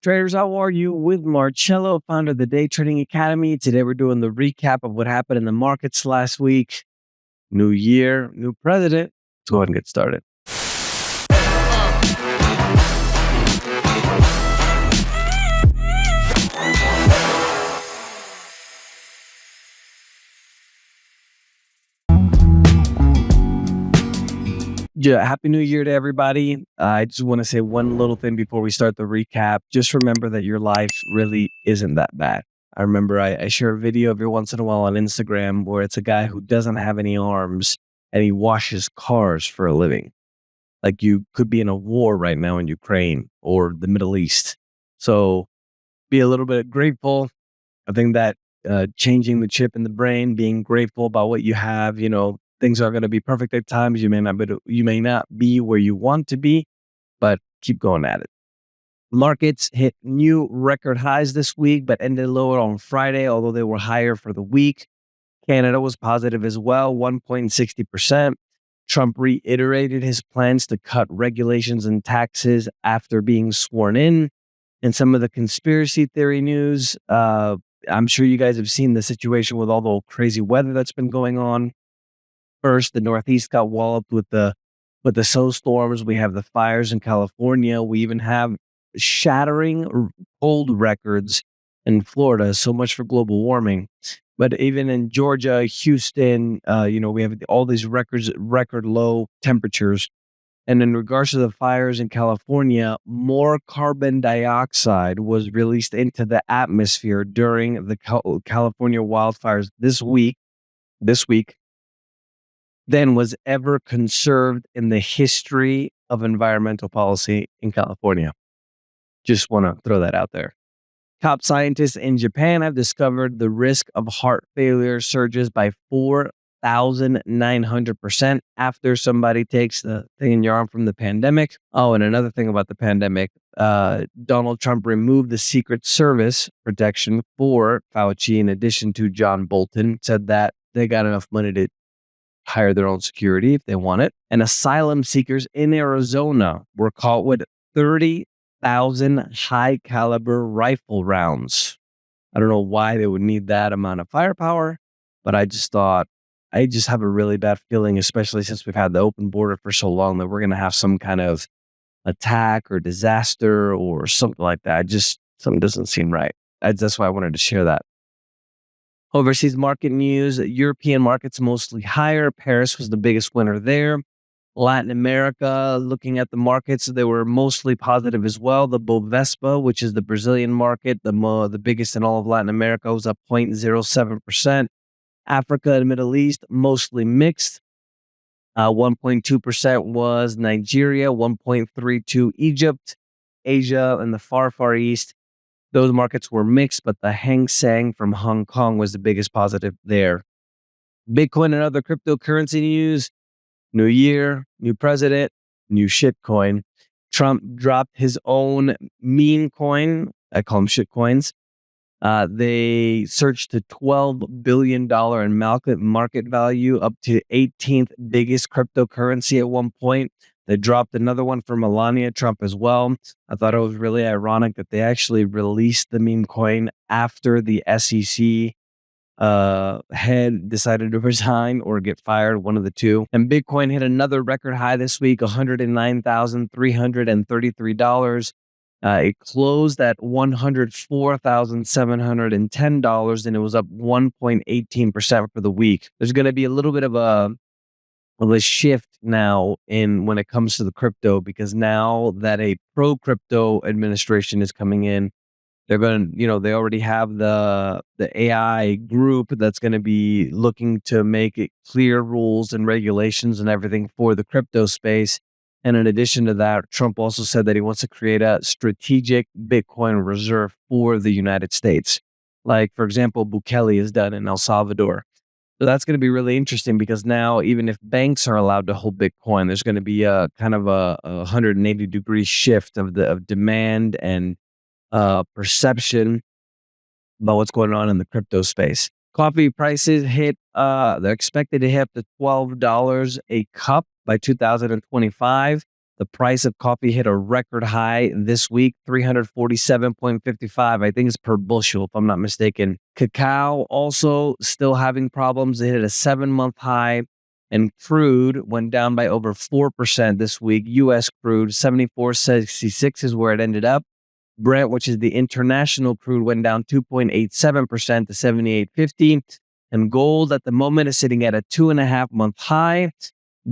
Traders, how are you? With Marcello, founder of the Day Trading Academy. Today we're doing the recap of what happened in the markets last week. New year, new president. Let's go ahead and get started. Yeah, Happy New Year to everybody. I just want to say one little thing before we start the recap. Just remember that your life really isn't that bad. I remember I share a video every once in a while on Instagram where it's a guy who doesn't have any arms and he washes cars for a living. Like you could be in a war right now in Ukraine or the Middle East. So be a little bit grateful. I think that changing the chip in the brain, being grateful about what you have, things are going to be perfect at times. You may not be where you want to be, but keep going at it. Markets hit new record highs this week, but ended lower on Friday, although they were higher for the week. Canada was positive as well, 1.60%. Trump reiterated his plans to cut regulations and taxes after being sworn in. And some of the conspiracy theory news, I'm sure you guys have seen the situation with all the crazy weather that's been going on. First, the Northeast got walloped with the snowstorms. We have the fires in California. We even have shattering cold records in Florida. So much for global warming. But even in Georgia, Houston, we have all these record low temperatures. And in regards to the fires in California, more carbon dioxide was released into the atmosphere during the California wildfires this week than was ever conserved in the history of environmental policy in California. Just want to throw that out there. Top scientists in Japan have discovered the risk of heart failure surges by 4,900% after somebody takes the thing in your arm from the pandemic. Oh, and another thing about the pandemic, Donald Trump removed the Secret Service protection for Fauci in addition to John Bolton, said that they got enough money to hire their own security if they want it. And asylum seekers in Arizona were caught with 30,000 high caliber rifle rounds. I don't know why they would need that amount of firepower, but I just thought, I just have a really bad feeling, especially since we've had the open border for so long, that we're going to have some kind of attack or disaster or something like that. Something doesn't seem right. That's why I wanted to share that. Overseas market news, European markets mostly higher. Paris was the biggest winner there. Latin America, looking at the markets, they were mostly positive as well. The Bovespa, which is the Brazilian market, the biggest in all of Latin America, was up 0.07%. Africa and Middle East, mostly mixed. 1.2% was Nigeria, 1.32% Egypt. Asia and the far East, those markets were mixed, but the Hang Seng from Hong Kong was the biggest positive there. Bitcoin and other cryptocurrency news. New year, new president, new shitcoin. Trump dropped his own meme coin. I call them shitcoins. They surged to $12 billion in market value, up to 18th biggest cryptocurrency at one point. They dropped another one for Melania Trump as well. I thought it was really ironic that they actually released the meme coin after the SEC head decided to resign or get fired, one of the two. And Bitcoin hit another record high this week, $109,333. It closed at $104,710, and it was up 1.18% for the week. There's going to be a little bit of a shift now in when it comes to the crypto, because now that a pro-crypto administration is coming in, they're going to, they already have the AI group that's going to be looking to make it clear rules and regulations and everything for the crypto space. And in addition to that, Trump also said that he wants to create a strategic Bitcoin reserve for the United States. Like, for example, Bukele has done in El Salvador. So that's going to be really interesting, because now even if banks are allowed to hold Bitcoin, there's going to be a kind of a 180-degree shift of demand and perception about what's going on in the crypto space. Coffee prices they're expected to hit up to $12 a cup by 2025. The price of coffee hit a record high this week, 347.55. I think it's per bushel, if I'm not mistaken. Cacao also still having problems. It hit a 7-month high. And crude went down by over 4% this week. U.S. crude, 74.66 is where it ended up. Brent, which is the international crude, went down 2.87% to 78.50. And gold at the moment is sitting at a 2.5-month high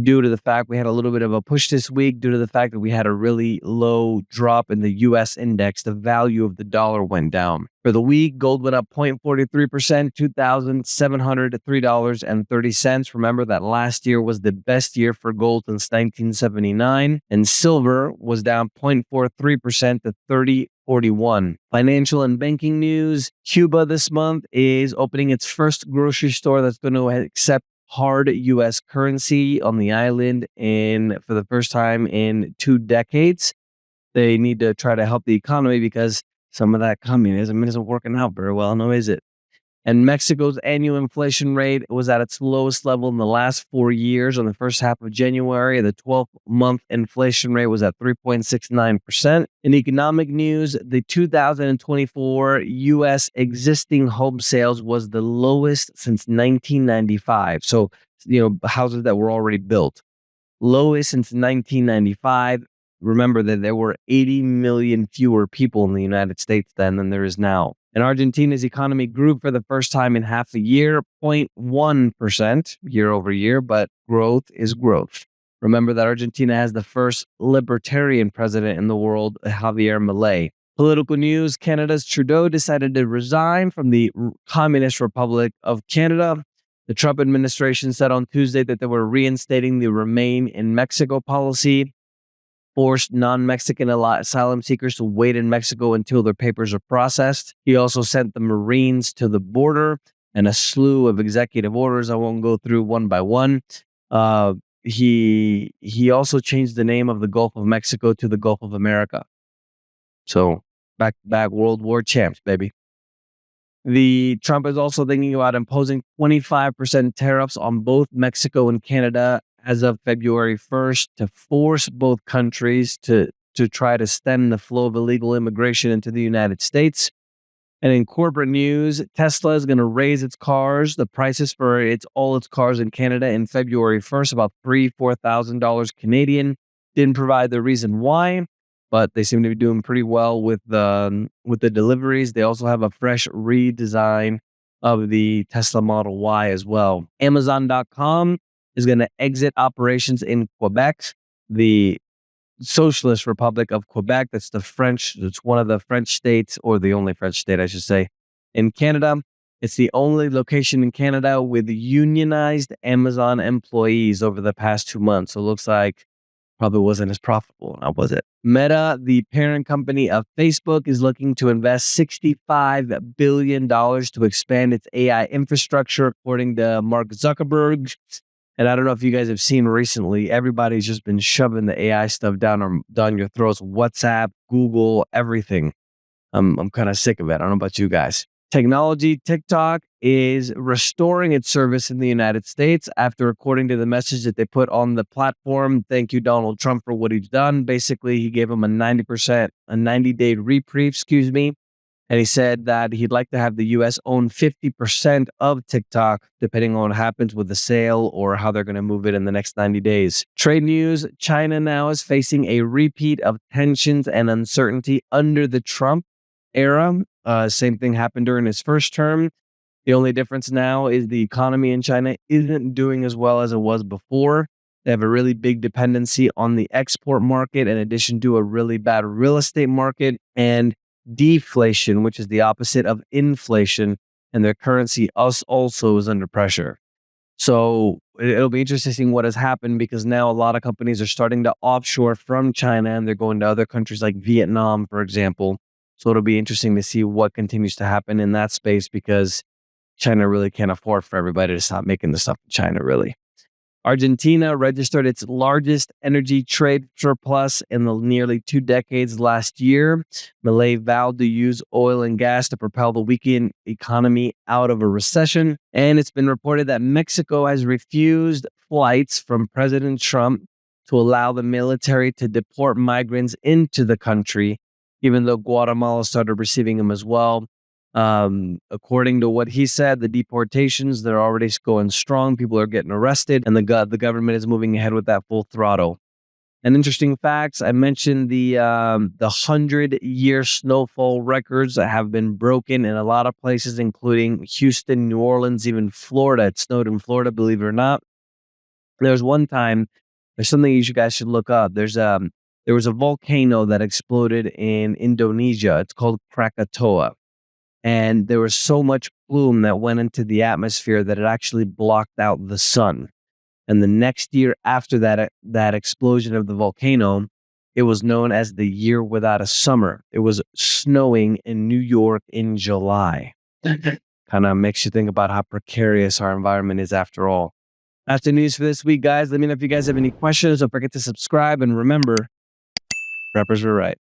due to the fact we had a little bit of a push this week, due to the fact that we had a really low drop in the U.S. index. The value of the dollar went down. For the week, gold went up 0.43%, $2,703.30. Remember that last year was the best year for gold since 1979. And silver was down 0.43% to 30.41. Financial and banking news. Cuba this month is opening its first grocery store that's going to accept hard U.S. currency on the island for the first time in 2 decades. They need to try to help the economy because some of that communism isn't working out very well, no, is it? And Mexico's annual inflation rate was at its lowest level in the last 4 years. On the first half of January, the 12-month inflation rate was at 3.69%. In economic news, the 2024 U.S. existing home sales was the lowest since 1995. So, houses that were already built. Lowest since 1995. Remember that there were 80 million fewer people in the United States then than there is now. And Argentina's economy grew for the first time in half a year, 0.1% year over year, but growth is growth. Remember that Argentina has the first libertarian president in the world, Javier Milei. Political news, Canada's Trudeau decided to resign from the Communist Republic of Canada. The Trump administration said on Tuesday that they were reinstating the Remain in Mexico policy, forced non-Mexican asylum seekers to wait in Mexico until their papers are processed. He also sent the Marines to the border and a slew of executive orders. I won't go through one by one. He also changed the name of the Gulf of Mexico to the Gulf of America. So back World War champs, baby. The Trump is also thinking about imposing 25% tariffs on both Mexico and Canada as of February 1st to force both countries to try to stem the flow of illegal immigration into the United States. And in corporate news, Tesla is going to raise the prices for all its cars in Canada in February 1st, about $4,000 Canadian. Didn't provide the reason why, but they seem to be doing pretty well with the deliveries. They also have a fresh redesign of the Tesla Model Y as well. Amazon.com is going to exit operations in Quebec, the Socialist Republic of Quebec. It's one of the French states, or the only French state, I should say, in Canada. It's the only location in Canada with unionized Amazon employees over the past 2 months. So it looks like probably wasn't as profitable, now was it? Meta, the parent company of Facebook, is looking to invest $65 billion to expand its AI infrastructure, according to Mark Zuckerberg. And I don't know if you guys have seen recently, everybody's just been shoving the AI stuff down your throats. WhatsApp, Google, everything. I'm kind of sick of it. I don't know about you guys. Technology, TikTok is restoring its service in the United States after, according to the message that they put on the platform, thank you, Donald Trump, for what he's done. Basically, he gave him a 90-day reprieve, And he said that he'd like to have the U.S. own 50% of TikTok, depending on what happens with the sale or how they're going to move it in the next 90 days. Trade news, China now is facing a repeat of tensions and uncertainty under the Trump era. Same thing happened during his first term. The only difference now is the economy in China isn't doing as well as it was before. They have a really big dependency on the export market, in addition to a really bad real estate market and deflation, which is the opposite of inflation, and their currency also is under pressure. So it'll be interesting seeing what has happened, because now a lot of companies are starting to offshore from China and they're going to other countries like Vietnam, for example. So it'll be interesting to see what continues to happen in that space, because China really can't afford for everybody to stop making the stuff in China, really. Argentina registered its largest energy trade surplus in the nearly 2 decades last year. Milei vowed to use oil and gas to propel the weakened economy out of a recession. And it's been reported that Mexico has refused flights from President Trump to allow the military to deport migrants into the country, even though Guatemala started receiving them as well. According to what he said, the deportations, they're already going strong. People are getting arrested, and the government is moving ahead with that full throttle. And interesting facts, I mentioned the 100-year snowfall records that have been broken in a lot of places, including Houston, New Orleans, even Florida. It snowed in Florida, believe it or not. There's one time, there's something you guys should look up. There was a volcano that exploded in Indonesia. It's called Krakatoa. And there was so much plume that went into the atmosphere that it actually blocked out the sun. And the next year after that explosion of the volcano, it was known as the year without a summer. It was snowing in New York in July. Kind of makes you think about how precarious our environment is after all. That's the news for this week, guys. Let me know if you guys have any questions. Don't forget to subscribe. And remember, preppers were right.